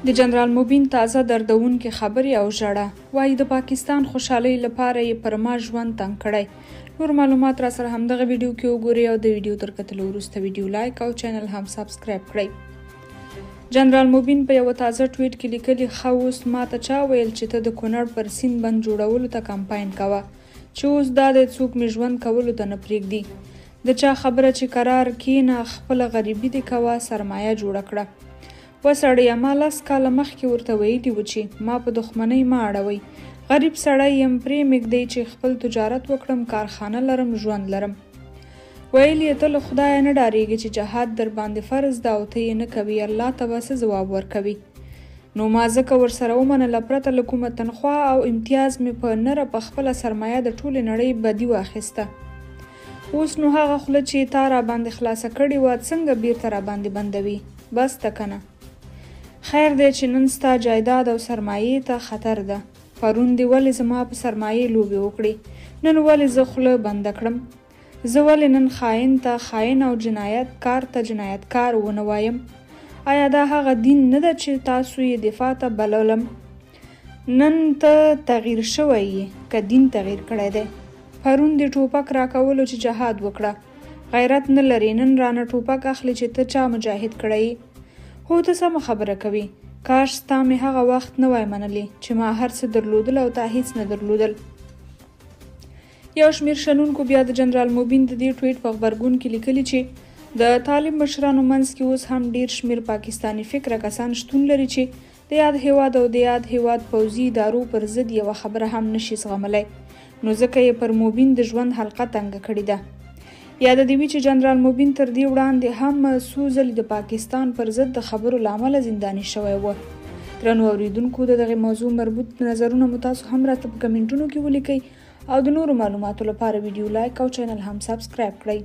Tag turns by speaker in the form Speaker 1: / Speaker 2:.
Speaker 1: د جنرال موبین تازه دردونکې خبرې او ژړا. وایي د پاکستان خوشحالۍ لپاره یې پر ما ژوند تنګ کړی. نور معلومات را سره همدغه ویډیو کې وګورئ او د ویډیو تر کتلو وروسته ویډیو لایک او چینل هم سابسکرایب کړئ. جنرال موبین په یو تازه ټویټ کې لیکلي، ښه اوس ماته چا ویل چې ته د کونړ پر سیند بند جوړولو ته کمپاین کوه، چې اوس دا د څوک مې ژوند کولو ته نه پرېږدي. د چا خبره چې قرار کېنه، خپله غریبي دې کوه، سرمایه جوړه کړه. وسړیه، ما 10 کاله مخکې ورته ویلي و چې ما په دښمنۍ مه اړوئ. غریب سړی یم، پرې مږدئ چې خپل تجارت وکړم، کارخانه لرم، ژوند لرم. ویل یې ته له خدایه نه ډارېږې چې جهاد در باندې فرض ده او ته یې نه کوي، الله ته به څه ځواب ورکوي؟ نو ما ځکه ورسره ومنله، پرته له کومه تنخوا او امتیاز مې په نره په خپله سرمایه د ټولې نړۍ بدي واخیسته. اوس نو هغه خوله چې تا را باندې خلاصه کړې وه څنګه بیرته را باندې بندوي؟ بس ته که نه. خیر دی چې نن ستا جایداد او سرمایې ته خطر ده. پرون دې ولې زما په سرمایې لوبې وکړې؟ نن ولې زه خوله بنده کړم؟ زه ولې نن خاین ته خاین او جنایتکار ته جنایتکار ونه وایم؟ آیا دا هغه دین نه ده چې تاسو یې دفاع ته بللم؟ نن ته تغییر شوی یې که دین تغییر کړی دی؟ پرون دې ټوپک راکولو چې جهاد وکړه. غیرت نه لرې، نن رانه ټوپک اخلي چې ته چا مجاهد کړی یې؟ هو ته سمه خبره کوي. کاش ستا مې هغه وخت نه وای منلی چې ما هر څه درلودل او تا هیڅ نه درلودل. یو شمېر شنونکو بیا د جنرال موبین د دې ټویټ په غبرګون کې لیکلي چې د طالب مشرانو منځ کې اوس هم ډیر شمېر پاکستاني فکره کسان شتون لري چې د یاد هیواد او د یاد هیواد پوځي ادارو پر ضد یوه خبره هم نشي زغملی، نو ځکه یې پر موبین د ژوند حلقه تنګه کړې ده. یاد دې وي چې جنرال موبین تر دې وړاندې هم څو ځلې د پاکستان پر ضد د خبرو له امله زنداني شوی و. درنو اوریدونکو، د دغې موضوع مربوط نظرونه مو تاسو هم راته په کمنټونو کې ولیکئ او د نورو معلوماتو لپاره ویډیو لایک او چینل هم سابسکرایب کړئ.